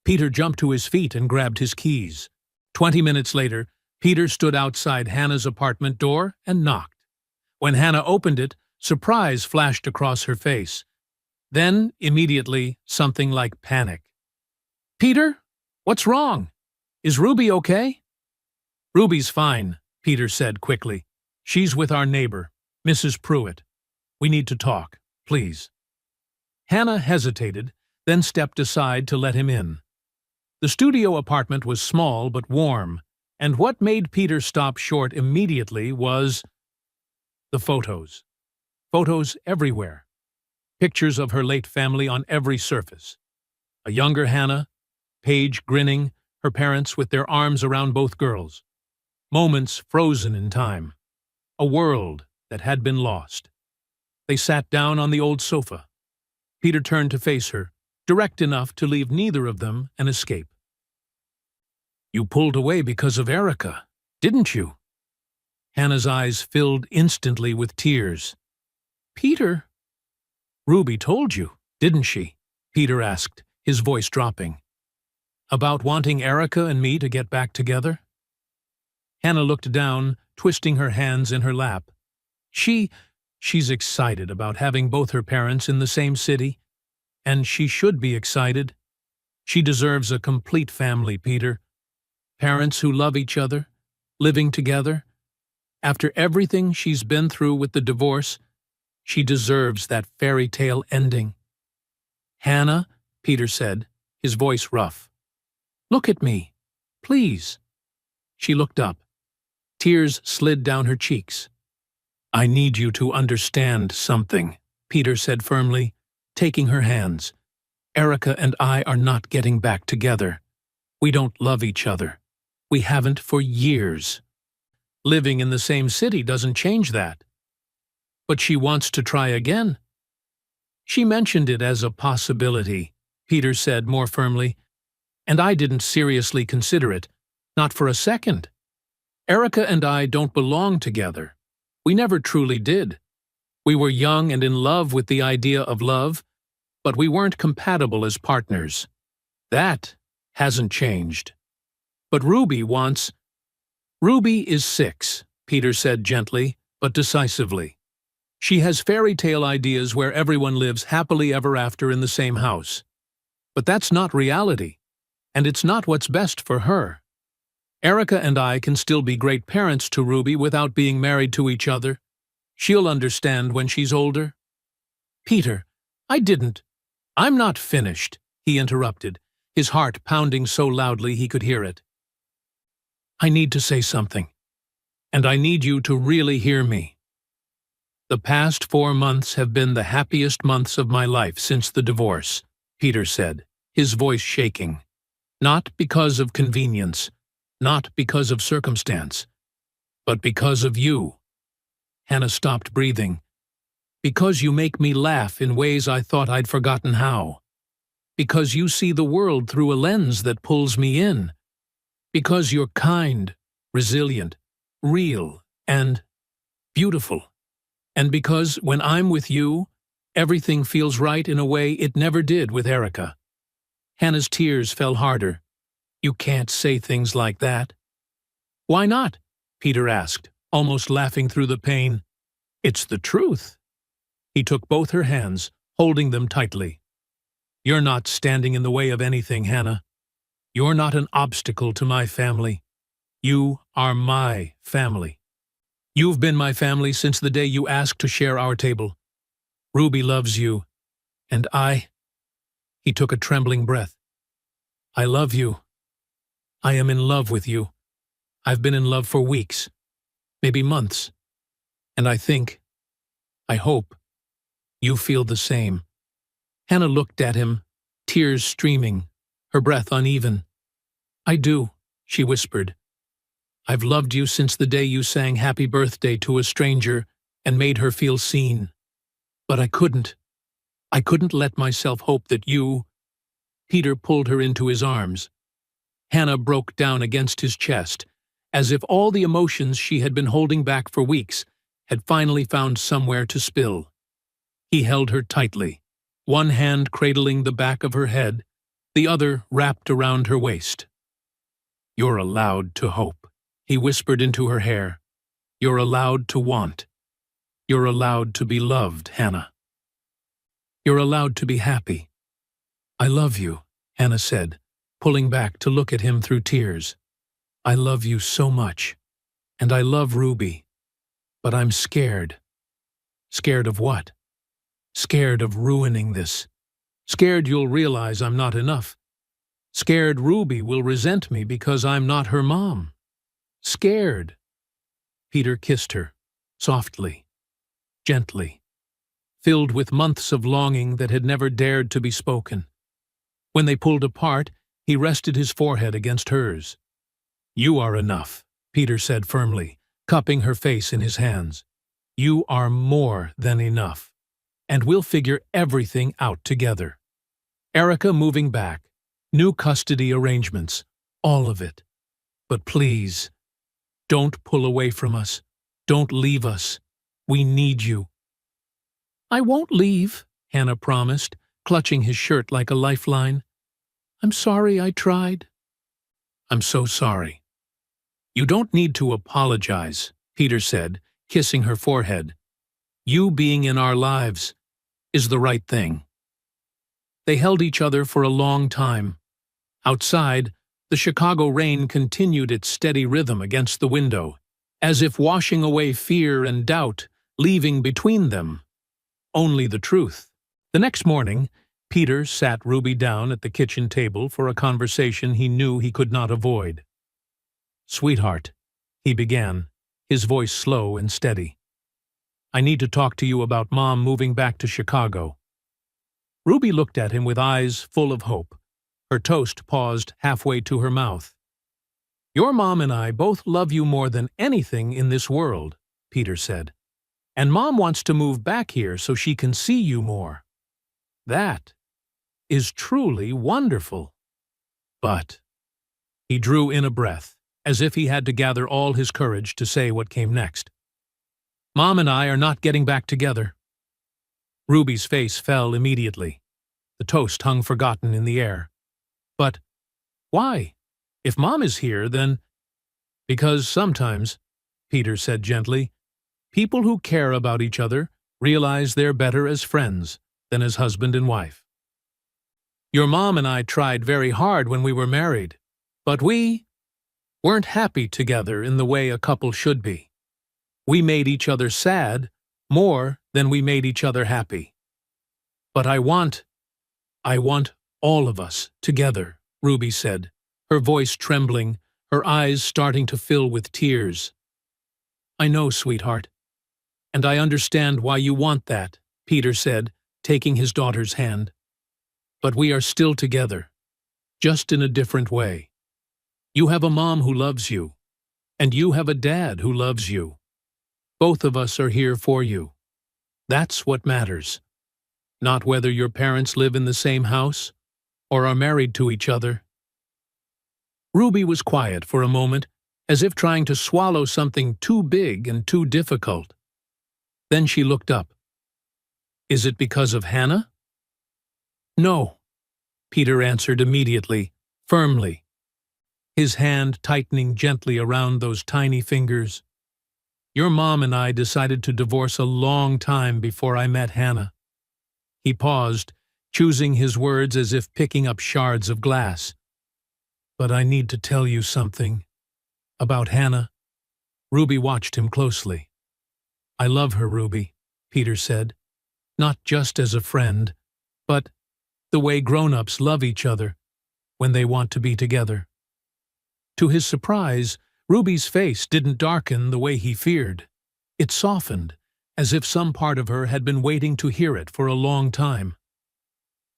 Peter jumped to his feet and grabbed his keys. 20 minutes later, Peter stood outside Hannah's apartment door and knocked. When Hannah opened it, surprise flashed across her face. Then, immediately, something like panic. "Peter? What's wrong? Is Ruby okay?" "Ruby's fine," Peter said quickly. "She's with our neighbor, Mrs. Pruitt. We need to talk, please." Hannah hesitated, then stepped aside to let him in. The studio apartment was small but warm, and what made Peter stop short immediately was the photos. Photos everywhere. Pictures of her late family on every surface. A younger Hannah, Paige grinning, her parents with their arms around both girls. Moments frozen in time. A world that had been lost. They sat down on the old sofa. Peter turned to face her, direct enough to leave neither of them an escape. "You pulled away because of Erica, didn't you?" Hannah's eyes filled instantly with tears. "Peter?" "Ruby told you, didn't she?" Peter asked, his voice dropping. "About wanting Erica and me to get back together?" Hannah looked down, twisting her hands in her lap. She's excited about having both her parents in the same city, and she should be excited. She deserves a complete family, Peter. Parents who love each other, living together. After everything she's been through with the divorce, she deserves that fairy tale ending. "Hannah," Peter said, his voice rough. "Look at me, please." She looked up. Tears slid down her cheeks. "I need you to understand something," Peter said firmly, taking her hands. "Erica and I are not getting back together. We don't love each other. We haven't for years. Living in the same city doesn't change that. But she wants to try again." "She mentioned it as a possibility," Peter said more firmly, "and I didn't seriously consider it, not for a second. Erica and I don't belong together. We never truly did. We were young and in love with the idea of love, but we weren't compatible as partners. That hasn't changed. But Ruby wants—" "Ruby is 6, Peter said gently, but decisively. "She has fairy tale ideas where everyone lives happily ever after in the same house. But that's not reality, and it's not what's best for her. Erica and I can still be great parents to Ruby without being married to each other. She'll understand when she's older." "Peter, I'm not finished," he interrupted, his heart pounding so loudly he could hear it. "I need to say something, and I need you to really hear me. The past 4 months have been the happiest months of my life since the divorce," Peter said, his voice shaking. "Not because of convenience, not because of circumstance, but because of you." Hannah stopped breathing. "Because you make me laugh in ways I thought I'd forgotten how. Because you see the world through a lens that pulls me in. Because you're kind, resilient, real, and beautiful. And because when I'm with you, everything feels right in a way it never did with Erica." Hannah's tears fell harder. "You can't say things like that." "Why not?" Peter asked, almost laughing through the pain. "It's the truth." He took both her hands, holding them tightly. "You're not standing in the way of anything, Hannah. You're not an obstacle to my family. You are my family. You've been my family since the day you asked to share our table. Ruby loves you, and I—" He took a trembling breath. "I love you. I am in love with you. I've been in love for weeks, maybe months. And I hope, you feel the same." Hannah looked at him, tears streaming, her breath uneven. "I do," she whispered. "I've loved you since the day you sang Happy Birthday to a stranger and made her feel seen. But I couldn't let myself hope that you—" Peter pulled her into his arms. Hannah broke down against his chest, as if all the emotions she had been holding back for weeks had finally found somewhere to spill. He held her tightly, one hand cradling the back of her head, the other wrapped around her waist. "You're allowed to hope," he whispered into her hair. "You're allowed to want. You're allowed to be loved, Hannah. You're allowed to be happy." "I love you," Hannah said, pulling back to look at him through tears. "I love you so much. And I love Ruby. But I'm scared." "Scared of what?" "Scared of ruining this. Scared you'll realize I'm not enough. Scared Ruby will resent me because I'm not her mom. Scared." Peter kissed her, softly, gently, filled with months of longing that had never dared to be spoken. When they pulled apart, he rested his forehead against hers. "You are enough," Peter said firmly, cupping her face in his hands. "You are more than enough. And we'll figure everything out together. Erica moving back, new custody arrangements, all of it. But please, don't pull away from us. Don't leave us. We need you." "I won't leave," Hannah promised, clutching his shirt like a lifeline. "I'm sorry I tried." "I'm so sorry." "You don't need to apologize," Peter said, kissing her forehead. "You being in our lives is the right thing." They held each other for a long time. Outside, the Chicago rain continued its steady rhythm against the window, as if washing away fear and doubt, leaving between them only the truth. The next morning, Peter sat Ruby down at the kitchen table for a conversation he knew he could not avoid. "Sweetheart," he began, his voice slow and steady. "I need to talk to you about Mom moving back to Chicago." Ruby looked at him with eyes full of hope. Her toast paused halfway to her mouth. "Your mom and I both love you more than anything in this world," Peter said. "And Mom wants to move back here so she can see you more. That is truly wonderful. But—" He drew in a breath, as if he had to gather all his courage to say what came next. "Mom and I are not getting back together." Ruby's face fell immediately. The toast hung forgotten in the air. "But why? If Mom is here, then—" "Because sometimes," Peter said gently, "people who care about each other realize they're better as friends than as husband and wife. Your mom and I tried very hard when we were married, but we weren't happy together in the way a couple should be. We made each other sad more than we made each other happy. But I want all of us together," Ruby said, her voice trembling, her eyes starting to fill with tears. "I know, sweetheart. And I understand why you want that," Peter said, taking his daughter's hand. "But we are still together, just in a different way. You have a mom who loves you, and you have a dad who loves you. Both of us are here for you. That's what matters. Not whether your parents live in the same house or are married to each other." Ruby was quiet for a moment, as if trying to swallow something too big and too difficult. Then she looked up. "Is it because of Hannah?" "No," Peter answered immediately, firmly, his hand tightening gently around those tiny fingers. "Your mom and I decided to divorce a long time before I met Hannah." He paused, choosing his words as if picking up shards of glass. "But I need to tell you something About Hannah. Ruby watched him closely. I love her, Ruby, Peter said. Not just as a friend, but the way grown-ups love each other when they want to be together. To his surprise, Ruby's face didn't darken the way he feared. It softened, as if some part of her had been waiting to hear it for a long time.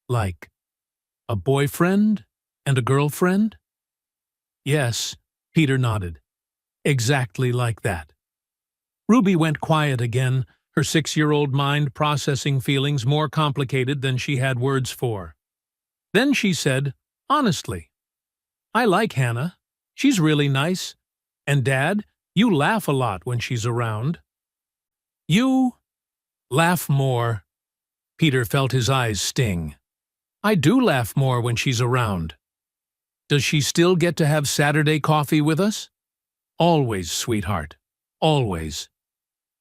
Like a boyfriend and a girlfriend? Yes, Peter nodded. Exactly like that. Ruby went quiet again, her 6-year-old mind processing feelings more complicated than she had words for. Then she said, honestly, I like Hannah. She's really nice. And Dad, you laugh a lot when she's around. You laugh more. Peter felt his eyes sting. I do laugh more when she's around. Does she still get to have Saturday coffee with us? Always, sweetheart. Always.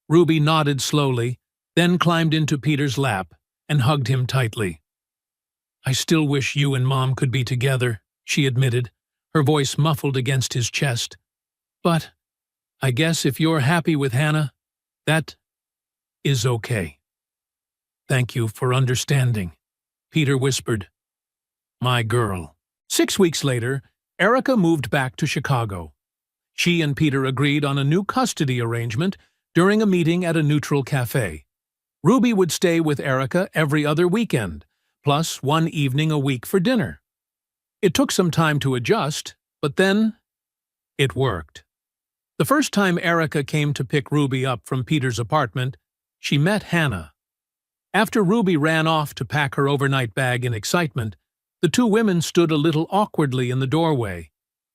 Ruby nodded slowly, then climbed into Peter's lap and hugged him tightly. I still wish you and Mom could be together, she admitted, her voice muffled against his chest. But I guess if you're happy with Hannah, that is okay. Thank you for understanding, Peter whispered. My girl. 6 weeks later, Erica moved back to Chicago. She and Peter agreed on a new custody arrangement during a meeting at a neutral café. Ruby would stay with Erica every other weekend, plus one evening a week for dinner. It took some time to adjust, but then it worked. The first time Erica came to pick Ruby up from Peter's apartment, she met Hannah. After Ruby ran off to pack her overnight bag in excitement, the two women stood a little awkwardly in the doorway,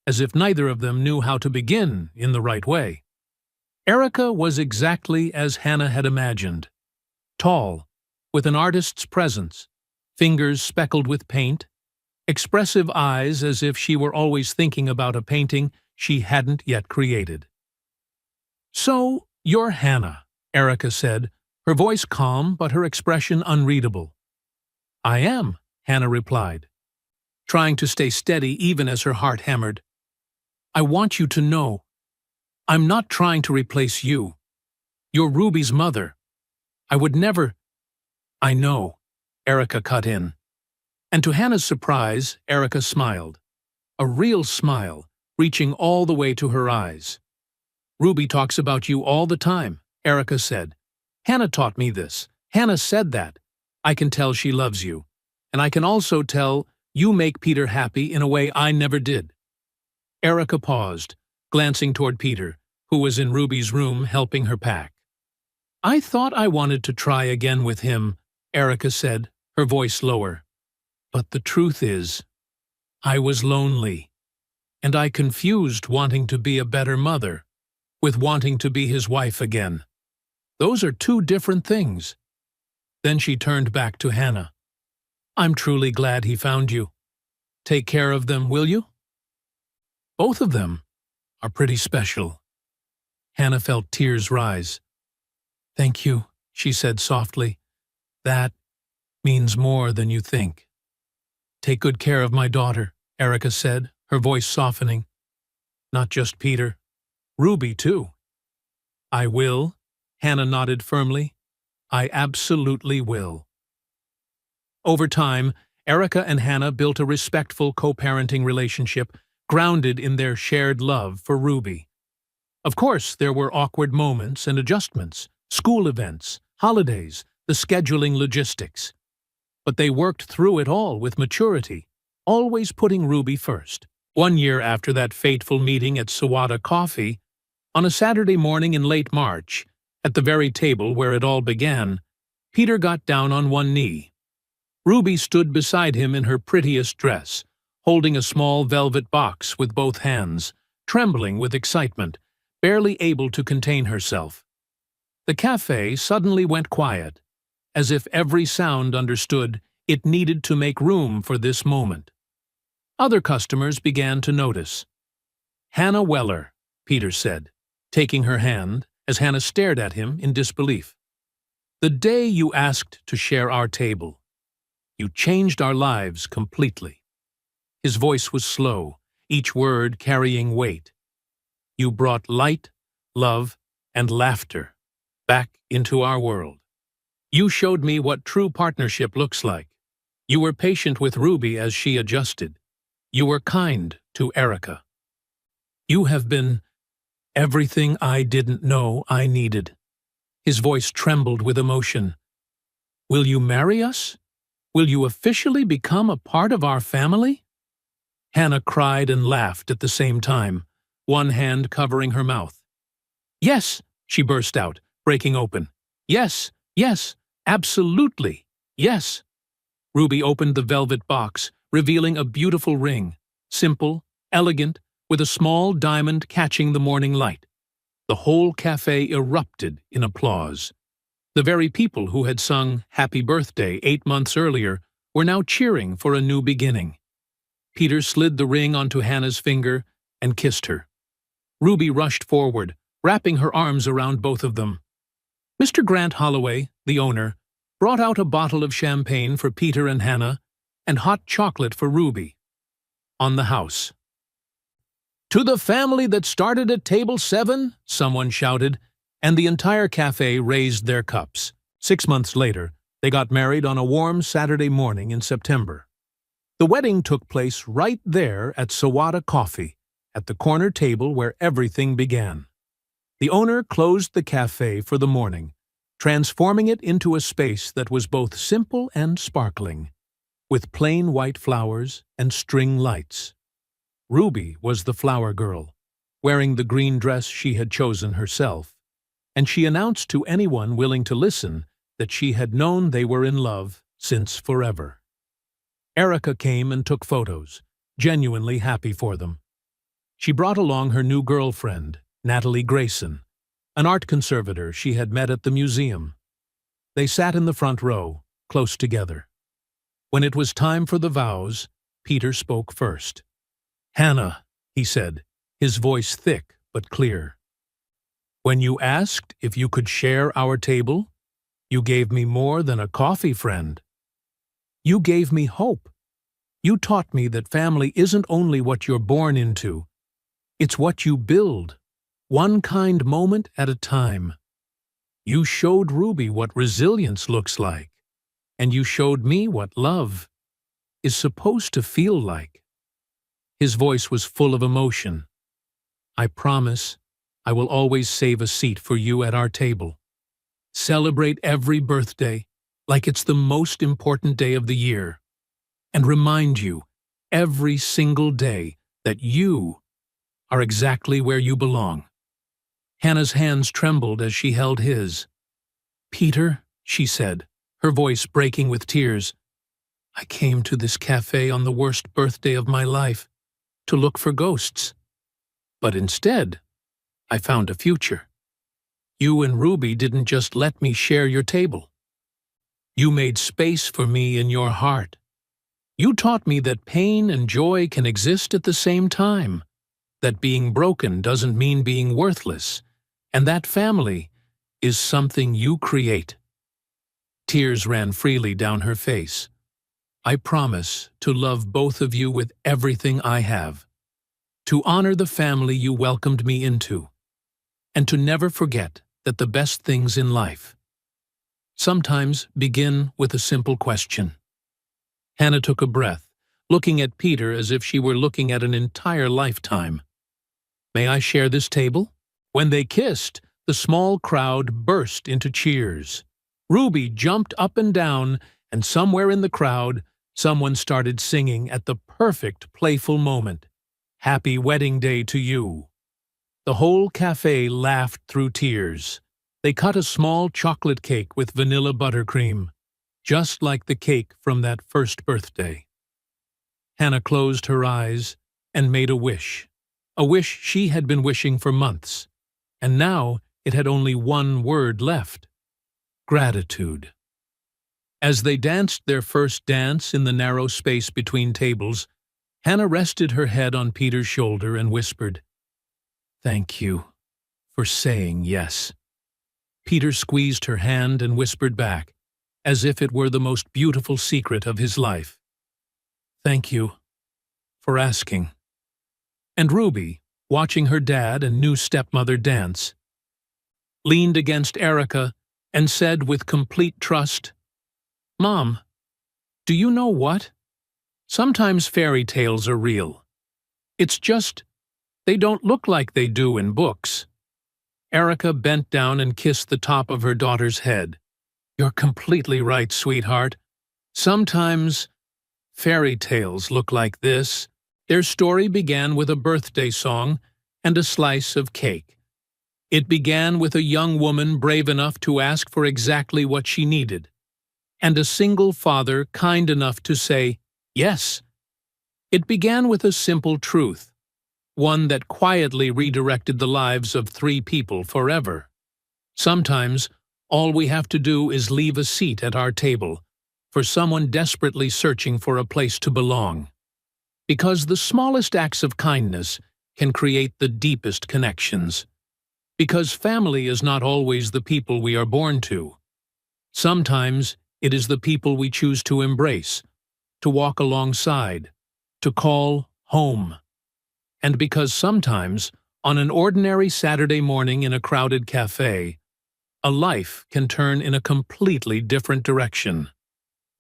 as if neither of them knew how to begin in the right way. Erica was exactly as Hannah had imagined. Tall, with an artist's presence, fingers speckled with paint, expressive eyes as if she were always thinking about a painting she hadn't yet created. So, you're Hannah, Erica said, her voice calm but her expression unreadable. I am, Hannah replied, trying to stay steady even as her heart hammered. I want you to know, I'm not trying to replace you. You're Ruby's mother. I would never— I know, Erica cut in. And to Hannah's surprise, Erica smiled. A real smile, reaching all the way to her eyes. Ruby talks about you all the time, Erica said. Hannah taught me this. Hannah said that. I can tell she loves you. And I can also tell you make Peter happy in a way I never did. Erica paused, glancing toward Peter, who was in Ruby's room helping her pack. I thought I wanted to try again with him, Erica said, her voice lower. But the truth is, I was lonely, and I confused wanting to be a better mother with wanting to be his wife again. Those are two different things. Then she turned back to Hannah. I'm truly glad he found you. Take care of them, will you? Both of them are pretty special. Hannah felt tears rise. Thank you, she said softly. That means more than you think. Take good care of my daughter, Erica said, her voice softening. Not just Peter. Ruby, too. I will, Hannah nodded firmly. I absolutely will. Over time, Erica and Hannah built a respectful co-parenting relationship grounded in their shared love for Ruby. Of course, there were awkward moments and adjustments, school events, holidays, the scheduling logistics. But they worked through it all with maturity, always putting Ruby first. 1 year after that fateful meeting at Sawada Coffee, on a Saturday morning in late March, at the very table where it all began, Peter got down on one knee. Ruby stood beside him in her prettiest dress, holding a small velvet box with both hands, trembling with excitement, barely able to contain herself. The cafe suddenly went quiet, as if every sound understood it needed to make room for this moment. Other customers began to notice. Hannah Weller, Peter said, taking her hand as Hannah stared at him in disbelief. The day you asked to share our table, you changed our lives completely. His voice was slow, each word carrying weight. You brought light, love, and laughter back into our world. You showed me what true partnership looks like. You were patient with Ruby as she adjusted. You were kind to Erica. You have been everything I didn't know I needed. His voice trembled with emotion. Will you marry us? Will you officially become a part of our family? Hannah cried and laughed at the same time, one hand covering her mouth. Yes, she burst out, breaking open. Yes, yes, absolutely, yes. Ruby opened the velvet box, revealing a beautiful ring, simple, elegant, with a small diamond catching the morning light. The whole cafe erupted in applause. The very people who had sung Happy Birthday 8 months earlier were now cheering for a new beginning. Peter slid the ring onto Hannah's finger and kissed her. Ruby rushed forward, wrapping her arms around both of them. Mr. Grant Holloway, the owner, brought out a bottle of champagne for Peter and Hannah and hot chocolate for Ruby. On the house. To the family that started at table 7, someone shouted, and the entire cafe raised their cups. 6 months later, they got married on a warm Saturday morning in September. The wedding took place right there at Sawada Coffee, at the corner table where everything began. The owner closed the cafe for the morning, transforming it into a space that was both simple and sparkling, with plain white flowers and string lights. Ruby was the flower girl, wearing the green dress she had chosen herself, and she announced to anyone willing to listen that she had known they were in love since forever. Erica came and took photos, genuinely happy for them. She brought along her new girlfriend, Natalie Grayson, an art conservator she had met at the museum. They sat in the front row, close together. When it was time for the vows, Peter spoke first. Hannah, he said, his voice thick but clear. When you asked if you could share our table, you gave me more than a coffee friend. You gave me hope. You taught me that family isn't only what you're born into, it's what you build, one kind moment at a time. You showed Ruby what resilience looks like, and you showed me what love is supposed to feel like. His voice was full of emotion. I promise I will always save a seat for you at our table. Celebrate every birthday like it's the most important day of the year, and remind you every single day that you are exactly where you belong. Hannah's hands trembled as she held his. Peter, she said, her voice breaking with tears, I came to this cafe on the worst birthday of my life to look for ghosts. But instead, I found a future. You and Ruby didn't just let me share your table. You made space for me in your heart. You taught me that pain and joy can exist at the same time, that being broken doesn't mean being worthless, and that family is something you create. Tears ran freely down her face. I promise to love both of you with everything I have, to honor the family you welcomed me into, and to never forget that the best things in life sometimes begin with a simple question. Hannah took a breath, looking at Peter as if she were looking at an entire lifetime. May I share this table? When they kissed, the small crowd burst into cheers. Ruby jumped up and down, and somewhere in the crowd, someone started singing at the perfect playful moment. Happy wedding day to you. The whole cafe laughed through tears. They cut a small chocolate cake with vanilla buttercream, just like the cake from that first birthday. Hannah closed her eyes and made a wish she had been wishing for months, and now it had only one word left: gratitude. As they danced their first dance in the narrow space between tables, Hannah rested her head on Peter's shoulder and whispered, Thank you for saying yes. Peter squeezed her hand and whispered back, as if it were the most beautiful secret of his life. Thank you for asking. And Ruby, watching her dad and new stepmother dance, leaned against Erica and said with complete trust, "Mom, do you know what? Sometimes fairy tales are real. It's just, they don't look like they do in books." Erica bent down and kissed the top of her daughter's head. "You're completely right, sweetheart. Sometimes fairy tales look like this." Their story began with a birthday song and a slice of cake. It began with a young woman brave enough to ask for exactly what she needed, and a single father kind enough to say, yes. It began with a simple truth, one that quietly redirected the lives of 3 people forever. Sometimes, all we have to do is leave a seat at our table for someone desperately searching for a place to belong. Because the smallest acts of kindness can create the deepest connections. Because family is not always the people we are born to. Sometimes it is the people we choose to embrace, to walk alongside, to call home. And because sometimes, on an ordinary Saturday morning in a crowded cafe, a life can turn in a completely different direction.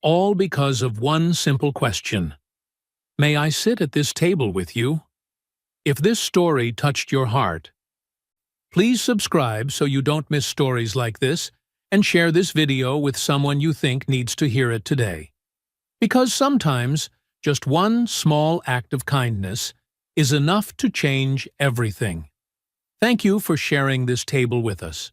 All because of one simple question. May I sit at this table with you? If this story touched your heart, please subscribe so you don't miss stories like this, and share this video with someone you think needs to hear it today. Because sometimes, just one small act of kindness is enough to change everything. Thank you for sharing this table with us.